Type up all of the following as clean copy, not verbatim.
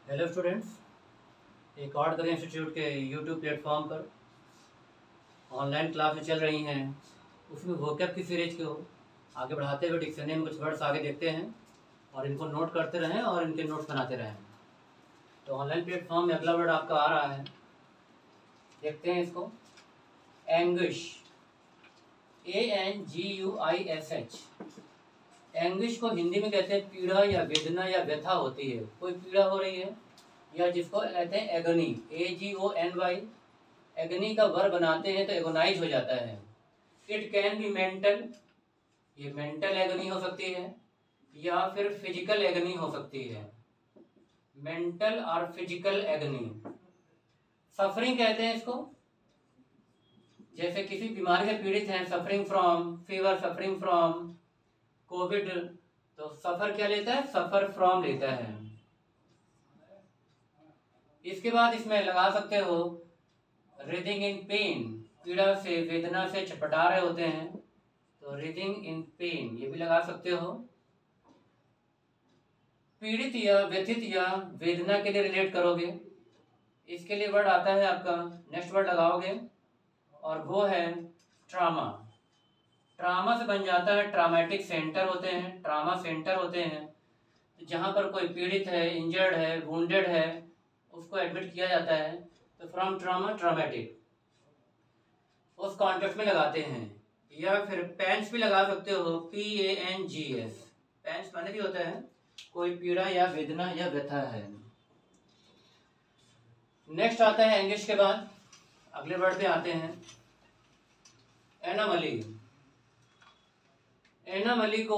Hello students, एक और career institute के यूट्यूब प्लेटफॉर्म पर ऑनलाइन क्लासें चल रही हैं। उसमें वोकैब की सीरीज को आगे बढ़ाते हुए डिक्शनरी में कुछ वर्ड्स आगे देखते हैं और इनको नोट करते रहें और इनके नोट्स बनाते रहें। तो ऑनलाइन प्लेटफॉर्म में अगला वर्ड आपका आ रहा है, देखते हैं इसको। Anguish, ANGUISH। एंग्विश को हिंदी में कहते हैं पीड़ा या वेदना या व्यथा होती है, कोई पीड़ा हो रही है, या जिसको कहते हैं एगनी, AGONY। एगनी का वर्ब बनाते हैं तो एगोनाइज हो जाता है। इट कैन बी मेंटल, ये मेंटल एगनी हो सकती है या फिर फिजिकल एगनी हो सकती है, मेंटल और फिजिकल एगनी। सफरिंग कहते हैं इसको, जैसे किसी बीमारी से पीड़ित हैं, suffering from fever, suffering from Covid, तो सफर क्या लेता है, सफर फ्रॉम लेता है। इसके बाद इसमें लगा सकते हो रिदिंग इन पेन, पीड़ा से वेदना से छटपटा रहे होते हैं, तो रिदिंग इन पेन ये भी लगा सकते हो। पीड़ित या व्यथित या वेदना के लिए रिलेट करोगे, इसके लिए वर्ड आता है आपका, नेक्स्ट वर्ड लगाओगे और वो है ट्रामा। ट्रामा से बन जाता है ट्रामेटिक सेंटर होते हैं, ट्रामा सेंटर होते हैं जहाँ पर कोई पीड़ित है, इंजर्ड है, वुंडेड है, उसको एडमिट किया जाता है, तो फ्रॉम ट्रामा ट्रामेटिक उस कॉन्टेक्स्ट में लगाते हैं। या फिर पेंस भी लगा सकते हो, PANGS। पेंस माने भी होता है कोई पीड़ा या वेदना या व्यथा है। नेक्स्ट आता है एंग्विश के बाद, अगले वर्ड पे आते हैं एनोमली। एनोमली को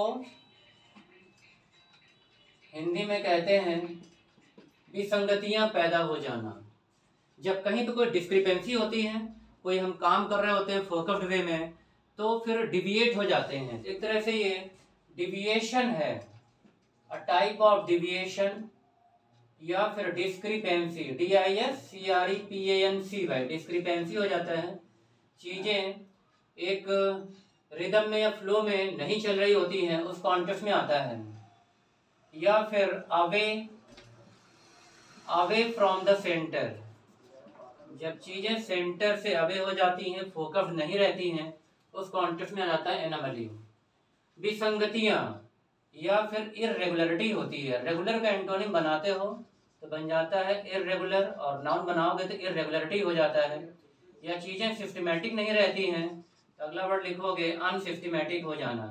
हिंदी में कहते हैं विसंगतियां पैदा हो जाना। जब कहीं पे कोई डिस्क्रिपेंसी होती है, कोई हम काम कर रहे होते हैं फोकस्ड वे में, तो फिर डिविएट हो जाते हैं। एक तरह से ये डिविएशन है, अ टाइप ऑफ डिविएशन, या फिर डिस्क्रिपेंसी, DISCREPANCY, डिस्क्रिपेंसी हो जाता है। चीजें एक रिदम में या फ्लो में नहीं चल रही होती हैं, उस कॉन्टेक्स्ट में आता है। या फिर अवे फ्रॉम द सेंटर, जब चीजें सेंटर से अवे हो जाती हैं, फोकस नहीं रहती हैं, उस कॉन्टेक्स्ट में आ जाता है एनोमली। विसंगतियां या फिर इररेगुलरिटी होती है, रेगुलर का एंटोनिम बनाते हो तो बन जाता है इररेगुलर, और नाउन बनाओगे तो इररेगुलरिटी हो जाता है। या चीजें सिस्टमेटिक नहीं रहती हैं तो अगला वर्ड लिखोगे अनसिस्टमेटिक हो जाना।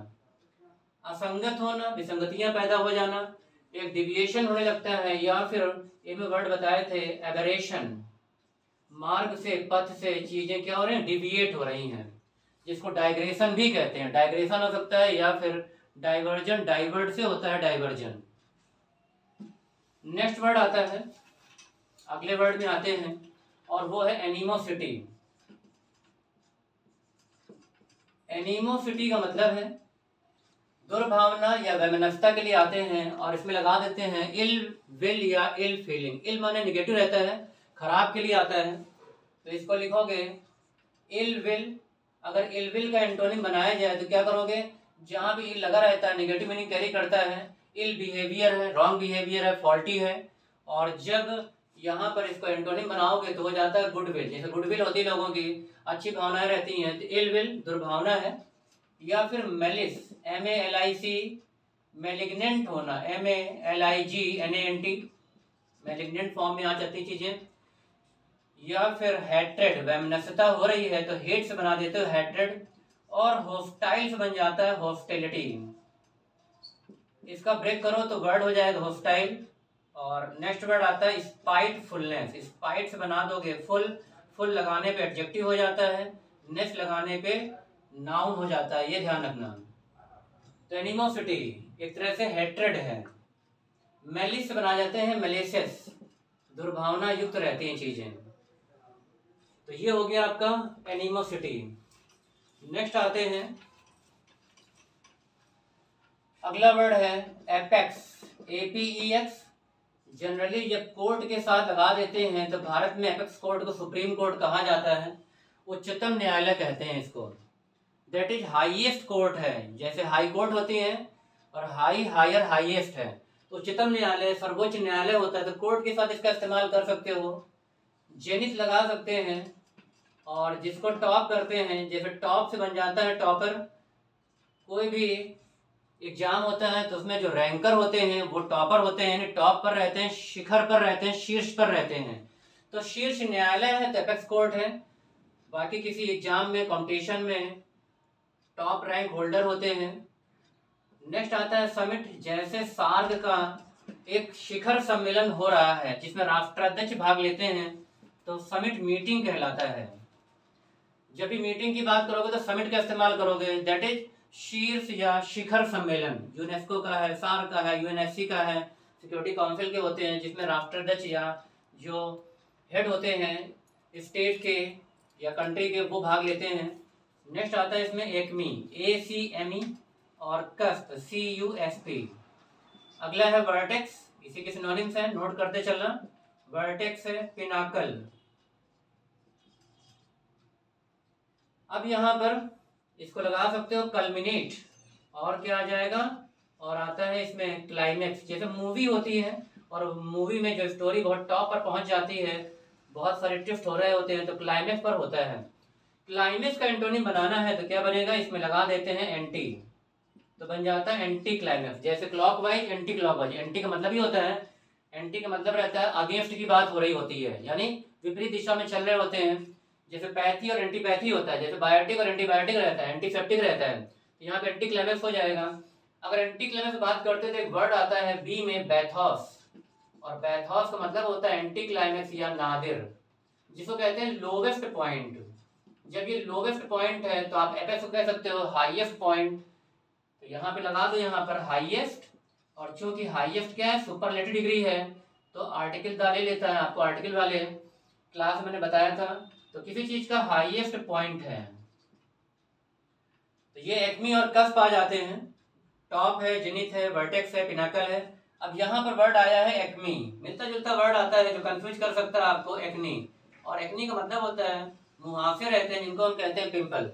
असंगत होना, विसंगतियां पैदा हो जाना, एक डिविएशन होने लगता है। या फिर ये में वर्ड बताए थे एबरेशन, मार्ग से, पथ से चीजें क्या हो रही हैं, डिविएट हो रही हैं, जिसको डाइग्रेशन भी कहते हैं। डाइग्रेशन हो सकता है या फिर डाइवर्जन, डाइवर्ट से होता है डाइवर्जन। नेक्स्ट वर्ड आता है, अगले वर्ड में आते हैं और वो है एनिमोसिटी। एनिमोसिटी का मतलब है दुर्भावना या वैमनस्यता के लिए आते हैं, और इसमें लगा देते हैं इल विल या इल फीलिंग। इल माने निगेटिव रहता है, खराब के लिए आता है, तो इसको लिखोगे इल विल। अगर इल विल का एंटोनिम बनाया जाए तो क्या करोगे, जहां भी इल लगा रहता है नेगेटिव मीनिंग कैरी करता है, इल बिहेवियर है, रॉन्ग बिहेवियर है, फॉल्टी है। और जब यहाँ पर इसको एंटोनिम बनाओगे तो हो जाता है गुडविल, जैसे गुडविल होती है लोगों की, अच्छी भावनाएं रहती हैं, तो इल विल दुर्भावना है। या फिर मेलिस, MALIC, मेलिग्नेंट होना, MALIGNANT, मेलिग्नेंट फॉर्म में आ जाती चीजें। या फिर हैट्रेड, वैमनस्यता हो रही है तो हेट से बना देते हो हैट्रेड। और होस्टाइल से बन जाता है हॉस्टिलिटी। इसका ब्रेक करो तो वर्ड हो जाएगा हॉस्टाइल। और नेक्स्ट वर्ड आता है स्पाइटफुलनेस। स्पाइट से बना दोगे फुल, फुल लगाने पे एडजेक्टिव हो जाता है, नेस लगाने पे नाउन हो जाता है, ये ध्यान रखना। तो एनिमोसिटी एक तरह से हेट्रेड है। मेलिस से बना जाते हैं मेलिशियस, दुर्भावना युक्त रहती हैं चीजें। तो ये हो गया आपका एनिमोसिटी। नेक्स्ट आते हैं, अगला वर्ड है एपेक्स, APEX। जनरली जब कोर्ट के साथ लगा देते हैं तो भारत में एपेक्स कोर्ट को सुप्रीम कोर्ट कहा जाता है, उच्चतम न्यायालय कहते हैं इसको। दैट इज हाईएस्ट कोर्ट है, जैसे हाई कोर्ट होती है और हाई, हायर, हाईएस्ट है, उच्चतम न्यायालय, सर्वोच्च न्यायालय होता है, तो कोर्ट के साथ इसका इस्तेमाल कर सकते हो। जेनिथ लगा सकते हैं, और जिसको टॉप करते हैं, जैसे टॉप से बन जाता है टॉपर। कोई भी एग्जाम होता है तो उसमें जो रैंकर होते हैं वो टॉपर होते हैं, यानी टॉप पर रहते हैं, शिखर पर रहते हैं, शीर्ष पर रहते हैं। तो शीर्ष न्यायालय है तो एपेक्स कोर्ट है। बाकी किसी एग्जाम में, कंपटीशन में टॉप रैंक होल्डर होते हैं। नेक्स्ट आता है समिट। जैसे सार्क का एक शिखर सम्मेलन हो रहा है जिसमें राष्ट्राध्यक्ष भाग लेते हैं, तो समिट मीटिंग कहलाता है। जब भी मीटिंग की बात करोगे तो समिट का इस्तेमाल करोगे, दैट इज शीर्ष या शिखर सम्मेलन। यूनेस्को का है, सार्क का है, यूएनएससी का है, सिक्योरिटी काउंसिल के होते हैं, जिसमें राष्ट्राध्यक्ष या जो हेड होते हैं स्टेट के या कंट्री के, वो भाग लेते हैं। नेक्स्ट आता है इसमें एक्मी, ACME, और कस्प, CUSP। अगला है वर्टेक्स, इसी के सिनोनिम्स है, नोट करते चलना। वर्टेक्स है पिनाकल। अब यहाँ पर इसको लगा सकते हो कल्मिनेट, और क्या आ जाएगा, और आता है इसमें क्लाइमेक्स। जैसे मूवी होती है और मूवी में जो स्टोरी बहुत टॉप पर पहुंच जाती है, बहुत सारे ट्विस्ट हो रहे होते हैं, तो क्लाइमेक्स पर होता है। क्लाइमेक्स का एंटोनिम बनाना है तो क्या बनेगा, इसमें लगा देते हैं एंटी, तो बन जाता है एंटी क्लाइमेक्स। जैसे क्लॉकवाइज, एंटी क्लॉकवाइज। एंटी का मतलब ही होता है, एंटी का मतलब रहता है अगेंस्ट की बात हो रही होती है, यानी विपरीत दिशा में चल रहे होते हैं। जैसे पैथी और एंटीपैथी होता है, जैसे बायोटिक और एंटीबायोटिक रहता है, एंटीसेप्टिक रहता है, तो यहाँ पे एंटी क्लाइमेक्स हो जाएगा। अगर एंटी क्लाइमेक्स बात करते तो एक वर्ड आता है बी में, बैथॉस, और बैथॉस का मतलब होता है एंटी क्लाइमेक्स या नादिर, जिसको कहते हैं लोवेस्ट पॉइंट। जब ये लोवेस्ट पॉइंट है तो आप एपेक्स को कह सकते हो हाईएस्ट पॉइंट। तो यहाँ पे लगा दो, यहाँ पर हाईएस्ट, और चूंकि हाईएस्ट क्या है, सुपरलेटिव डिग्री है, तो आर्टिकल डाले लेता है। आपको आर्टिकल वाले क्लास मैंने बताया था। तो किसी चीज का हाईएस्ट पॉइंट है, तो ये एक्मी और कस्प आ जाते हैं। टॉप है, जेनिथ है, वर्टेक्स है, पिनाकल है। अब यहाँ पर वर्ड आया है एक्मी, मिलता जुलता वर्ड आता है जो कंफ्यूज कर सकता है आपको, एक्नी। और एक्नी का मतलब होता है मुहासे रहते हैं जिनको हम कहते हैं पिंपल,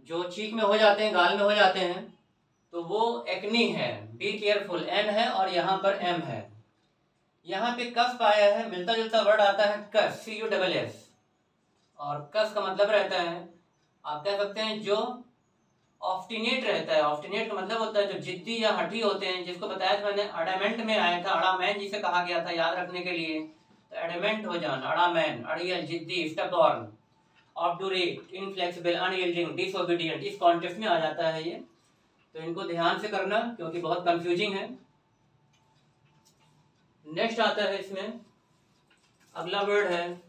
जो चीक में हो जाते हैं, गाल में हो जाते हैं, तो वो एक्नी है। बी केयरफुल, एन है और यहाँ पर एम है। यहाँ पे कस्प आया है, मिलता जुलता वर्ड आता है कस, CUSS, और कस का मतलब रहता है, आप कह सकते हैं जो ऑब्स्टिनेट रहता है। ऑब्स्टिनेट का मतलब होता है जो जिद्दी या हठी होते हैं, जिसको बताया था मैंने, अडामेंट में आया था, अड़ामैन जिसे कहा गया था, याद रखने के लिए। तो एडमेंट हो जाना, अड़ामैन, अड़ियल, जिद्दी, स्टबॉर्न, ऑब्डुरेट, इनफ्लेक्सिबल, अनयील्डिंग, डिसओबीडिएंट, इस कॉन्टेक्स्ट में आ जाता है ये। तो इनको ध्यान से करना क्योंकि बहुत कंफ्यूजिंग है। नेक्स्ट आता है इसमें, अगला वर्ड है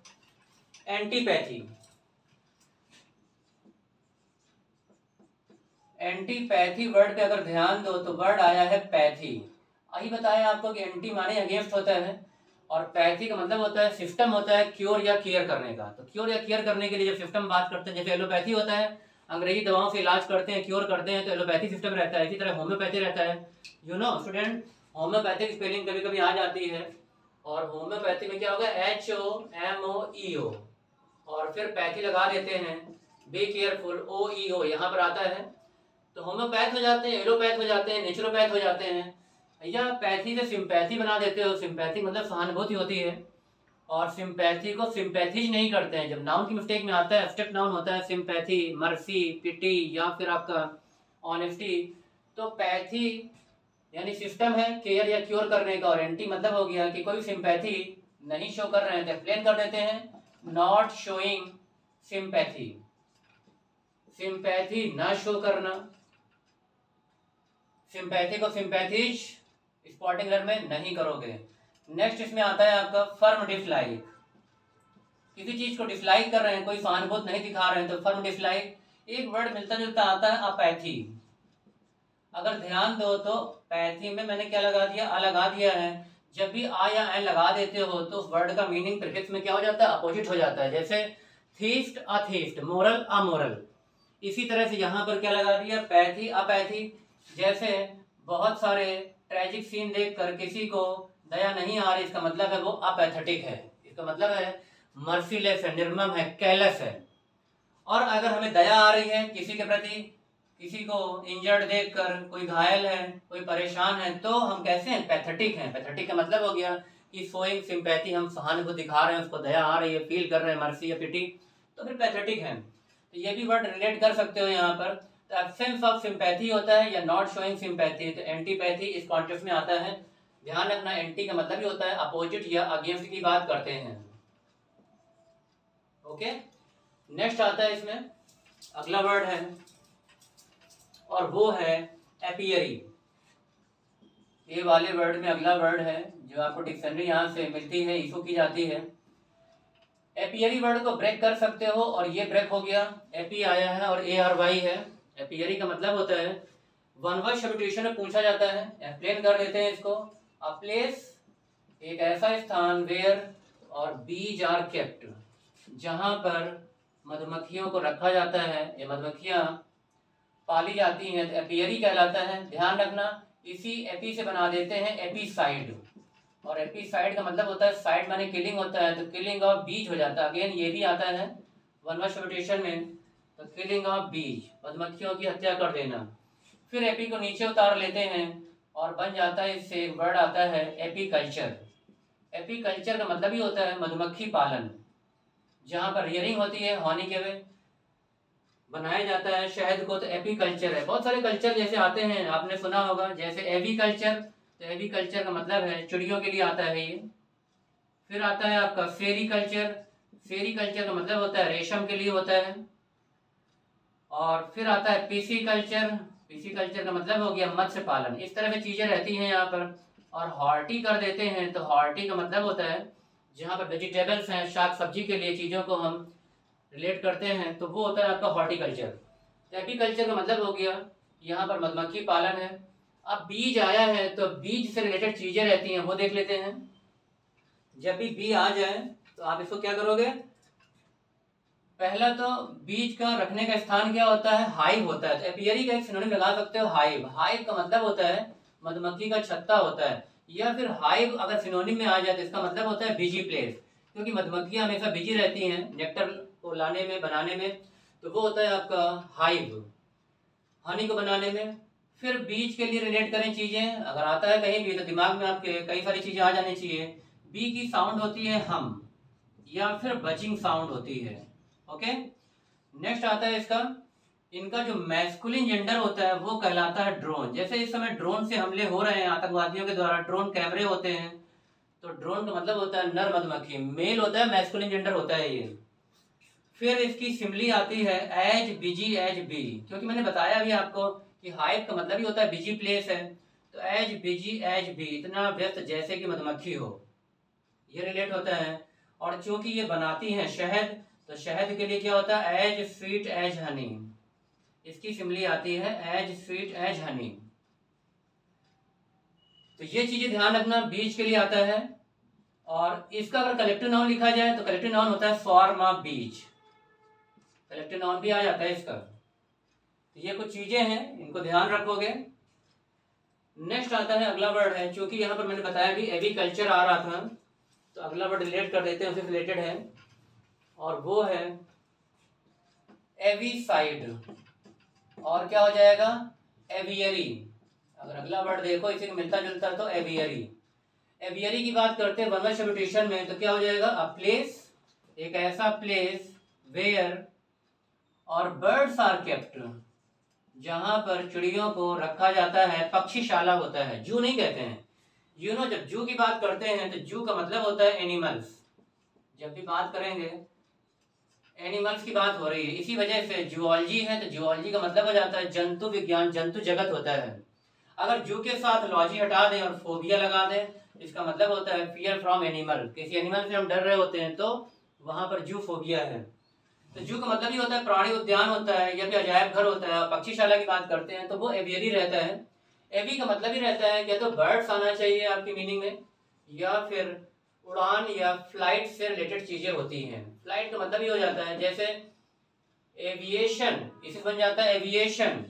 एंटीपैथी। एंटीपैथी वर्ड पे अगर ध्यान दो तो वर्ड आया है पैथी। अभी बताया आपको कि एंटी माने अगेंस्ट होता है, और पैथी का मतलब होता है सिस्टम होता है क्योर या केयर करने का। तो क्योर या केयर करने के लिए जब सिस्टम बात करते हैं, जैसे एलोपैथी होता है, अंग्रेजी दवाओं से इलाज करते हैं, क्योर करते हैं, तो एलोपैथी सिस्टम रहता है। इसी तरह होम्योपैथी रहता है। You know student, homeopathic spelling कभी कभी आ जाती है, और होम्योपैथी में क्या होगा, HOMOEO, और फिर पैथी लगा देते हैं, बी केयरफुल, OEO यहाँ पर आता है। तो होम्योपैथ हो जाते हैं, एलोपैथ हो जाते हैं, नेचुरोपैथ हो जाते हैं, या पैथी से सिंपैथी बना देते हो। सिंपैथी मतलब सहानुभूति होती है, और सिंपैथी को सिंपैथीज नहीं करते हैं। जब नाउन की मिस्टेक में आता है, एब्स्ट्रैक्ट नाउन होता है, सिंपैथी, मर्सी, पिटी, या फिर आपका ऑनेस्टी। तो पैथी यानी सिस्टम है केयर या क्योर करने का, और एंटी मतलब हो गया कि कोई सिंपैथी नहीं शो कर रहे हैं तो एक्सप्लेन कर देते हैं, नॉट शोइंग सिंपैथी, सिंपैथी ना शो करना। सिंपैथी को सिंपैथीज स्पॉटिंग लर में नहीं करोगे। नेक्स्ट इसमें आता है आपका फर्म डिसलाइक। किसी चीज को डिसलाइक कर रहे हैं, कोई सहानुभूति नहीं दिखा रहे हैं, तो फर्म डिसलाइक। एक वर्ड मिलता जुलता आता है अपैथी। अगर ध्यान दो तो पैथी में मैंने क्या लगा दिया, आ लगा दिया है। जब भी आ या एन लगा देते हो तो उस वर्ड का मीनिंग प्रीफिक्स में क्या हो जाता है, अपोजिट हो जाता है। जैसे थीस्ट, अथीस्ट, मोरल, अमोरल। इसी तरह से यहाँ पर क्या लगा दिया, पैथी, अपैथी। जैसे बहुत सारे ट्रेजिक सीन देखकर किसी को दया नहीं आ रही, इसका मतलब है वो अपैथेटिक है, इसका मतलब है मर्सीलेस है, निर्मम है, केयरलेस है। और अगर हमें दया आ रही है किसी के प्रति, किसी को इंजर्ड देखकर, कोई घायल है, कोई परेशान है, तो हम कैसे हैं? पैथेटिक हैं। पैथेटिक का मतलब हो गया कि शोइंग सिंपैथी, हम सहानुभूति दिखा रहे हैं, उसको दया आ रही है, फील कर रहे हैं, मर्सी या पिटी, तो फिर पैथेटिक हैं। तो ये भी वर्ड रिलेट कर सकते हो यहाँ पर। तो एब्सेंस ऑफ सिंपैथी होता है या नॉट शोइंग सिंपैथी, तो एंटीपैथी इस कॉन्टेक्स्ट में आता है। ध्यान रखना, एंटी का मतलब ही होता है अपोजिट या अगेंस्ट की बात करते हैं। ओके, नेक्स्ट आता है इसमें अगला वर्ड है और वो है एपियरी। ये वाले वर्ड में अगला वर्ड है जो आपको डिक्शनरी यहाँ से मिलती है, इशू की जाती है। एपियरी वर्ड को ब्रेक कर सकते हो और ये ब्रेक हो गया, एपी आया है और ARY है। एपियरी का मतलब होता है, वन वर्ड सब्स्टिट्यूशन में पूछा जाता है, एक्सप्लेन कर देते हैं इसको। अ प्लेस, एक ऐसा स्थान, वेयर और बीज आर केप्ट, जहां पर मधुमक्खियों को रखा जाता है या मधुमक्खियां पाली जाती हैं, तो एपियरी कहलाता है। ध्यान रखना, इसी एपी से बना देते हैं एपीसाइड, और एपीसाइड का मतलब होता है साइड माने किलिंग होता है, तो किलिंग ऑफ बीज हो जाता है। अगेन ये भी आता है वन वर्ड सब्स्टिट्यूशन में, तो किलिंग ऑफ बीज, मधुमक्खियों की हत्या कर देना। फिर एपी को नीचे उतार लेते हैं और बन जाता है, इससे एक वर्ड आता है एपीकल्चर। एपीकल्चर का मतलब ही होता है मधुमक्खी पालन, जहाँ पर रियरिंग होती है, हॉनी के वे बनाया जाता है शहद को, तो एपीकल्चर है। बहुत सारे कल्चर जैसे आते हैं, आपने सुना होगा, जैसे एवीकल्चर, तो एवीकल्चर का मतलब है चिड़ियों के लिए आता है ये। फिर आता है आपका सेरीकल्चर, सेरीकल्चर का मतलब होता है रेशम के लिए होता है। और फिर आता है पीसीकल्चर, पीसीकल्चर का मतलब हो गया मत्स्य पालन। इस तरह की चीजें रहती हैं यहाँ पर। और हॉर्टी कर देते हैं, तो हॉर्टी का मतलब होता है जहाँ पर वेजिटेबल्स हैं, शाक सब्जी के लिए चीजों को हम रिलेट करते हैं, तो वो होता है आपका हॉर्टिकल्चर। एपीकल्चर का मतलब हो गया यहाँ पर मधुमक्खी पालन है। अब बीज आया है, तो बीज से रिलेटेड चीजें रहती हैं, वो देख लेते हैं। जब भी बी आ जाए तो आप इसको क्या करोगे, पहला तो बीज का रखने का स्थान क्या होता है, हाइव होता है। तो एपियरी का एक सिनोनिम लगा सकते हो, हाइव। हाइव का मतलब होता है मधुमक्खी का छत्ता होता है, या फिर हाइव अगर सिनोनिम में आ जाए तो इसका मतलब होता है बिजी प्लेस, क्योंकि मधुमक्खियां हमेशा बिजी रहती हैं नेक्टर को लाने में, बनाने में, तो वो होता है आपका हाइव, हनी को बनाने में। फिर बीज के लिए रिलेट करें चीजें, अगर आता है कहीं भी तो दिमाग में आपके कई सारी चीजें आ जानी चाहिए। बी की साउंड होती है हम, या फिर बजिंग साउंड होती है। ओके, नेक्स्ट आता है इसका, इनका जो मैस्कुलिन जेंडर होता है वो कहलाता है ड्रोन। जैसे इस समय ड्रोन से हमले हो रहे हैं आतंकवादियों के द्वारा, ड्रोन कैमरे होते हैं, तो ड्रोन का मतलब होता है नर मधुमक्खी, मेल होता है, मैस्कुलिन जेंडर होता है ये। फिर इसकी सिमली आती है एज बिजी एज बी, क्योंकि मैंने बताया भी आपको कि हाइव का मतलब ही होता है बिजी प्लेस है, तो एज बिजी एज बी, इतना व्यस्त जैसे कि मधुमक्खी हो, ये रिलेट होता है। और चूंकि ये बनाती हैं शहद, तो शहद के लिए क्या होता है, एज स्वीट एज हनी, इसकी सिमली आती है एज स्वीट एज हनी। तो ये चीजें ध्यान रखना, बीज के लिए आता है। और इसका अगर कलेक्टिव नाउन लिखा जाए तो कलेक्टिव नाउन होता है फॉर्म ऑफ बीज, कलेक्टिव नाउन भी आ जाता है इसका। तो ये कुछ चीजें हैं, इनको ध्यान रखोगे। नेक्स्ट आता है अगला वर्ड है, क्योंकि यहाँ पर मैंने बताया कि एग्रीकल्चर आ रहा था, तो अगला वर्ड रिलेट कर देते हैं, उससे रिलेटेड है, और वो है एवीसाइड। और क्या हो जाएगा, एवियरी। अगर अगला वर्ड देखो इसी को मिलता जुलता तो एवियरी। एवियरी की बात करते हैं वन सब्स्टिट्यूशन में, तो क्या हो जाएगा, अ प्लेस, एक ऐसा प्लेस, वेयर और बर्ड्स आर केप्ट, जहां पर चिड़ियों को रखा जाता है, पक्षीशाला होता है, जू नहीं कहते हैं। यू नो, जब जू की बात करते हैं तो जू का मतलब होता है एनिमल्स। जब भी बात करेंगे एनिमल्स की बात हो रही है, इसी वजह से जूलॉजी है, तो जूलॉजी का मतलब हो जाता है जंतु विज्ञान, जंतु जगत होता है। अगर जू के साथ लॉजी हटा दें और फोबिया लगा दें, इसका मतलब होता है फियर फ्रॉम एनिमल, किसी एनिमल से हम डर रहे होते हैं तो वहां पर जू फोबिया है। तो जू का मतलब ही होता है प्राणी उद्यान होता है, या फिर अजायब घर होता है। पक्षीशाला की बात करते हैं तो वो एवियरी रहता है। एवी का मतलब ही रहता है क्या तो बर्ड्स आना चाहिए आपकी मीनिंग में, या फिर उड़ान या फ्लाइट से रिलेटेड चीजें होती हैं। फ्लाइट का मतलब ही हो जाता है जैसे एविएशन, इसी बन जाता है एविएशन।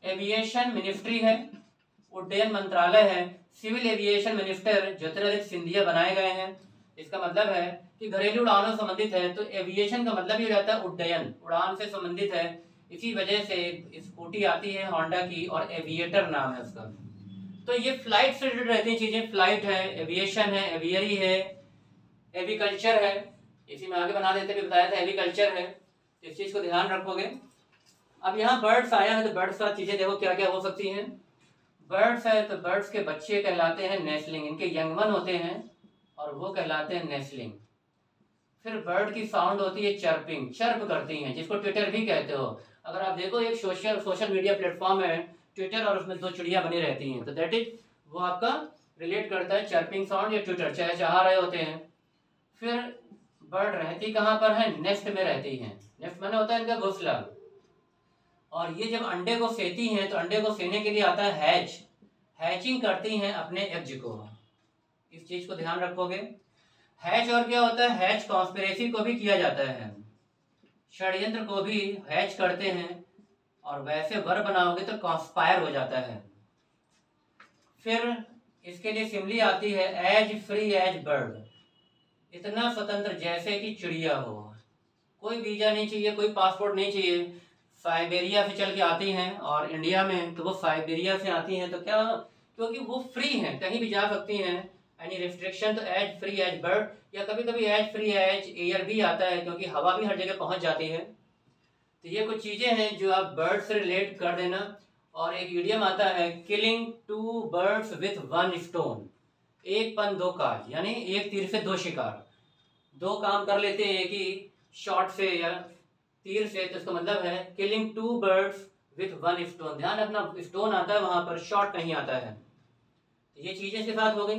एविएशन मिनिस्ट्री है, उड्डयन मंत्रालय है। Civil aviation minister Jyotiraditya Scindia बनाए गए हैं। इसका मतलब है कि घरेलू उड़ानों से संबंधित है, तो एविएशन का मतलब ही हो जाता है उड्डयन, उड़ान से संबंधित है। इसी वजह से स्कूटी आती है होंडा की और एविएटर नाम है उसका। तो ये फ्लाइट से रिलेटेड रहती हैं चीज़ें, फ्लाइट है, एविएशन है, एवियरी है, एविकल्चर है, इसी में आगे बना देते भी बताया था एविकल्चर है, इस चीज़ को ध्यान रखोगे। अब यहाँ बर्ड्स आया है तो बर्ड्स का चीज़ें देखो क्या क्या हो सकती हैं। बर्ड्स है तो बर्ड्स के बच्चे कहलाते हैं नेस्लिंग, इनके यंगमन होते हैं और वो कहलाते हैं नेस्लिंग। फिर बर्ड की साउंड होती है चर्पिंग, चर्प करती हैं, जिसको ट्विटर भी कहते हो। अगर आप देखो एक सोशल मीडिया प्लेटफॉर्म है ट्विटर और उसमें 2 चिड़िया बनी रहती हैं, तो दैट इज वो आपका रिलेट करता है चर्पिंग साउंड या ट्विटर, चहचहा रहे होते हैं। फिर बर्ड रहती कहाँ पर है? नेस्ट में रहती हैं। नेस्ट माने होता है इनका घोंसला। और ये जब अंडे को सेती हैं तो अंडे को सेने के लिए आता है हैच, हैचिंग करती हैं अपने एग्ज को। इस चीज को ध्यान रखोगे। हैच और क्या होता है? हैच कॉन्स्पिरेसी को भी किया जाता है, षड्यंत्र को भी हैच करते हैं, और वैसे वर बनाओगे तो कॉन्स्पायर हो जाता है। फिर इसके लिए सिमली आती है एज फ्री एज बर्ड, इतना स्वतंत्र जैसे कि चिड़िया हो, कोई वीजा नहीं चाहिए, कोई पासपोर्ट नहीं चाहिए। साइबेरिया से चल के आती हैं और इंडिया में तो वो साइबेरिया से आती हैं, तो क्या? क्योंकि वो फ्री हैं, कहीं भी जा सकती हैं, एनी रिस्ट्रिक्शन। तो एज फ्री एज बर्ड, या कभी कभी एज फ्री एज एयर भी आता है, क्योंकि हवा भी हर जगह पहुंच जाती है। तो ये कुछ चीज़ें हैं जो आप बर्ड से रिलेट कर देना। और एक इडियम आता है किलिंग 2 बर्ड्स विथ 1 स्टोन, एक पन 2 काज, यानी एक तीर से 2 शिकार, 2 काम कर लेते हैं एक ही शॉट से या तीर से। तो इसका मतलब है किलिंग 2 बर्ड्स विथ 1 स्टोन। ध्यान रखना स्टोन आता है वहां पर, शॉट नहीं आता है। तो ये चीजें इसके साथ हो गई,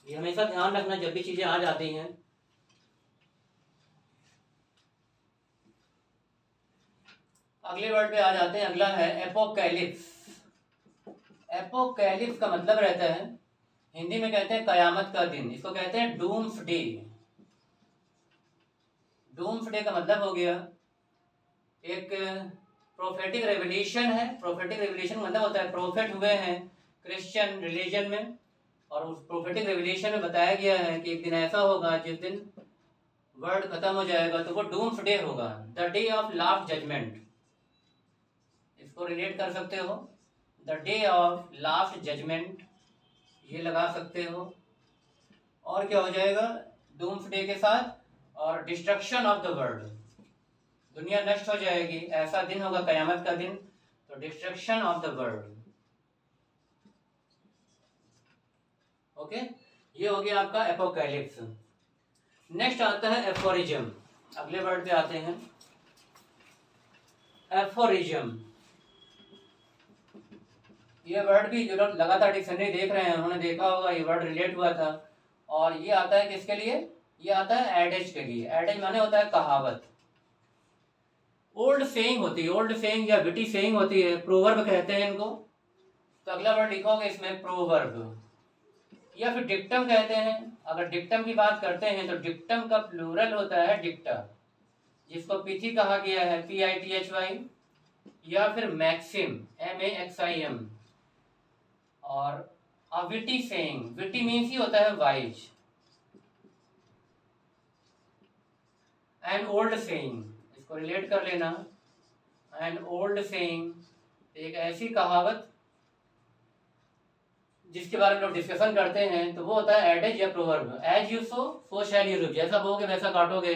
ये हमेशा ध्यान रखना जब भी चीजें आ जाती हैं। अगले वर्ड पे आ जाते हैं। अगला है एपोकैलिप्स। एपोकैलिप्स का मतलब रहता है, हिंदी में कहते हैं कयामत का दिन, इसको कहते हैं डूम्सडे। डूम्सडे का मतलब हो गया एक प्रोफेटिक रेवल्यूशन है। प्रोफेटिक रेवल्यूशन मतलब होता है प्रोफेट हुए हैं क्रिश्चियन रिलीजन में, और उस प्रोफेटिक रेवल्यूशन में बताया गया है कि एक दिन ऐसा होगा जिस दिन वर्ल्ड खत्म हो जाएगा, तो वो डूम्सडे होगा, the day of last judgment. इसको रिलेट कर सकते हो, the day of last judgment, ये लगा सकते हो। और क्या हो जाएगा डूम्सडे के साथ? और डिस्ट्रक्शन ऑफ द वर्ल्ड, दुनिया नष्ट हो जाएगी, ऐसा दिन होगा कयामत का दिन, तो destruction of the world. Okay, ये हो गया आपका एपोकैलिप्स। नेक्स्ट आता है एफोरिज्म। अगले वर्ड पे आते हैं एफोरिज्म। ये वर्ड भी जो लोग लगातार डिक्शनरी देख रहे हैं उन्होंने देखा होगा, ये वर्ड रिलेट हुआ था। और ये आता है किसके लिए? ये आता है एडेज के लिए। एडेज माने होता है कहावत, ओल्ड सेइंग होती है, ओल्ड सेइंग या विटी सेइंग होती है, प्रोवर्ब कहते हैं इनको। तो अगला वर्ड लिखोगे इसमें प्रोवर्ब, या फिर डिक्टम कहते हैं। अगर डिक्टम की बात करते हैं तो डिक्टम का प्लूरल होता है डिक्टा, जिसको पीथी कहा गया है, PITHY, या फिर मैक्सिम, MAXIM। और witty saying, witty means he होता है वाइज। एन ओल्ड सेइंग, इसको रिलेट कर लेना, एन ओल्ड सेइंग, एक ऐसी कहावत जिसके बारे में लोग डिस्कशन करते हैं, तो वो होता है एडेज या proverb. As you sow so shall you reap, जैसा बोगे वैसा काटोगे।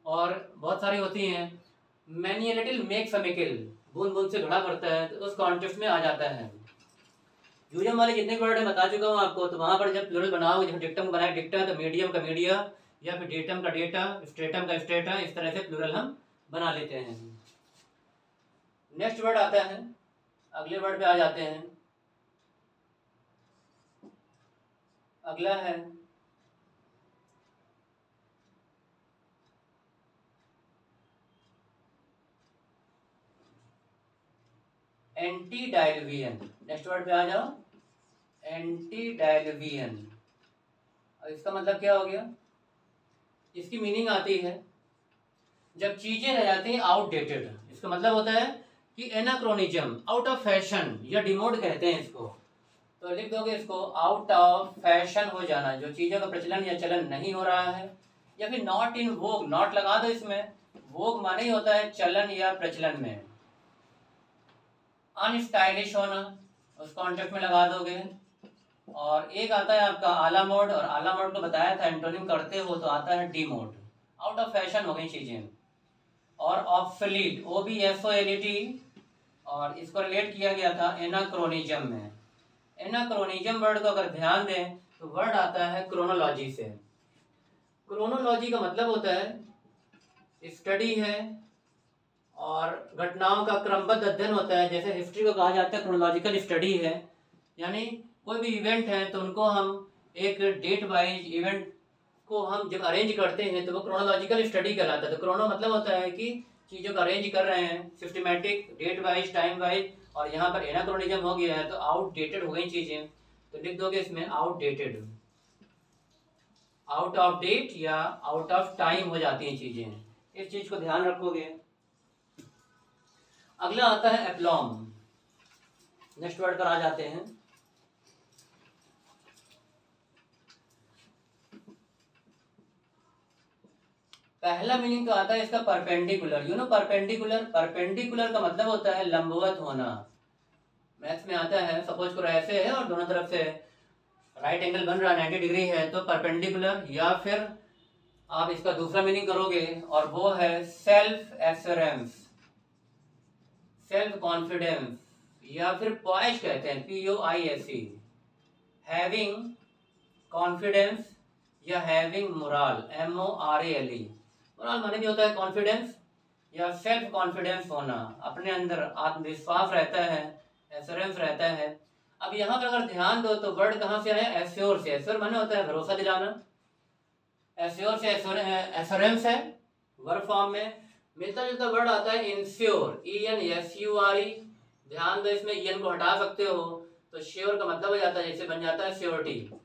और बहुत सारी होती हैं, many a little makes a mickle, बूंद बूंद से घड़ा भरता है, तो उस कॉन्टेक्स्ट में आ जाता है। यूजम वाले जितने वर्ड है बता चुका हूँ आपको, तो वहां पर जब प्लूरल बनाओगे, जब डिक्टम बनाए डिक्टा, तो मीडियम का मीडिया, या फिर डेटम का डेटा, स्ट्रेटम का स्ट्रेटा, इस तरह से प्लूरल हम बना लेते हैं। नेक्स्ट वर्ड आता है, अगले वर्ड पे आ जाते हैं। अगला है एंटीडायलुवियन। नेक्स्ट वर्ड पे आ जाओ, एंटीडायलुवियन। और इसका मतलब क्या हो गया? इसकी मीनिंग आती है जब चीजें रह जाती हैं आउटडेटेड। इसका मतलब होता है कि एनाक्रोनिज्म, आउट ऑफ फैशन, या डिमोड कहते हैं इसको। तो लिख दोगे इसको आउट ऑफ फैशन हो जाना, जो चीज़ों का प्रचलन या चलन नहीं हो रहा है। या फिर नॉट इन वोग, नॉट लगा दो इसमें, वोग माने ही होता है चलन या प्रचलन में। अनस्टाइलिश होना, उस कॉन्टेक्स्ट में लगा दोगे। और एक आता है आपका आला मोड, और आला मोड को बताया था एंटोनिम करते हो तो आता है D mode, out of fashion हो गई चीजें। और ऑब्सोलीट, OBSOLET, और इसको रिलेट किया गया था एनाक्रोनिज्म में। एनाक्रोनिज्म वर्ड को अगर ध्यान दें तो वर्ड आता है क्रोनोलॉजी से। क्रोनोलॉजी का मतलब होता है स्टडी है और घटनाओं का क्रमबद्ध अध्ययन होता है। जैसे हिस्ट्री को कहा जाता है क्रोनोलॉजिकल स्टडी है, यानी कोई भी इवेंट है तो उनको हम एक डेट वाइज इवेंट को हम जब अरेंज करते हैं तो वो क्रोनोलॉजिकल स्टडी कहलाता है। तो क्रोनो मतलब होता है कि चीज़ों को अरेंज कर रहे हैं systematic, date wise, time wise. और यहाँ पर एनाक्रोनिज्म हो गया है तो आउटडेटेड हो गई चीज़ें, तो लिख दोगे इसमें आउटडेटेड, आउट ऑफ डेट या आउट ऑफ टाइम हो जाती हैं चीज़ें। इस चीज़ को ध्यान रखोगे। अगला आता है एप्लॉम। नेक्स्ट वर्ड पर आ जाते हैं। पहला मीनिंग तो आता है इसका perpendicular. You know perpendicular, perpendicular का मतलब होता है लंबवत होना। मैथ्स में आता है, सपोज करो ऐसे है और दोनों तरफ से राइट एंगल बन रहा है 90 डिग्री है तो परपेंडिकुलर। या फिर आप इसका दूसरा मीनिंग करोगे और वो है सेल्फ एश्योरेंस, सेल्फ कॉन्फिडेंस, या फिर पॉइज कहते हैं, POISE, हैविंग कॉन्फिडेंस या हैविंग मोरल, MORALE। मोरल माने भी होता है कॉन्फिडेंस या सेल्फ कॉन्फिडेंस होना, अपने अंदर आत्मविश्वास रहता है, एश्योरेंस रहता है। अब यहाँ पर अगर ध्यान दो तो वर्ड कहाँ से आया? एश्योर से। एश्योर माने होता है भरोसा दिलाना, एश्योर से एश्योरेंस है वर्ब फॉर्म में। मिलता जुलता वर्ड आता है इंश्योर, ENSURE। ध्यान दो इसमें EN को हटा सकते हो तो श्योर का मतलब हो जाता है, जैसे बन जाता है श्योरिटी।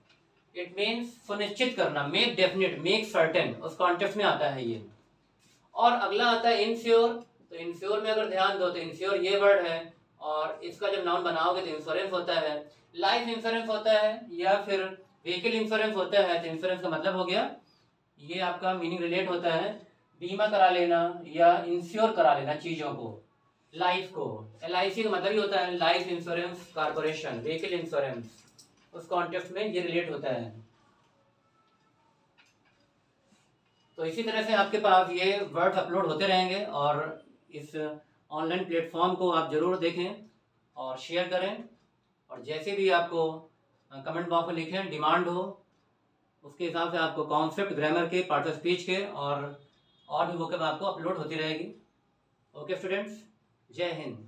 इट मीन्स सुनिश्चित करना, मेक डेफिनेट, मेक सर्टेन, उस कॉन्टेक्स्ट में आता है ये। और अगला आता है इंश्योर। तो इंश्योर में अगर ध्यान दो तो इंश्योर ये वर्ड है और इसका जब नाउन बनाओगे तो इंश्योरेंस होता है, लाइफ इंश्योरेंस होता है या फिर व्हीकल इंश्योरेंस होता है। तो इंश्योरेंस का मतलब हो गया, ये आपका मीनिंग रिलेट होता है बीमा करा लेना या इंश्योर करा लेना चीज़ों को, लाइफ को। LIC का मतलब ही होता है life insurance corporation, vehicle insurance, उस कॉन्टेक्स्ट में ये रिलेट होता है। तो इसी तरह से आपके पास ये वर्ड्स अपलोड होते रहेंगे और इस ऑनलाइन प्लेटफॉर्म को आप ज़रूर देखें और शेयर करें। और जैसे भी आपको कमेंट बॉक्स में लिखें, डिमांड हो, उसके हिसाब से आपको कॉन्सेप्ट, ग्रामर के, पार्ट ऑफ स्पीच के और भी वोकैब आपको अपलोड होती रहेगी। ओके स्टूडेंट्स, जय हिंद।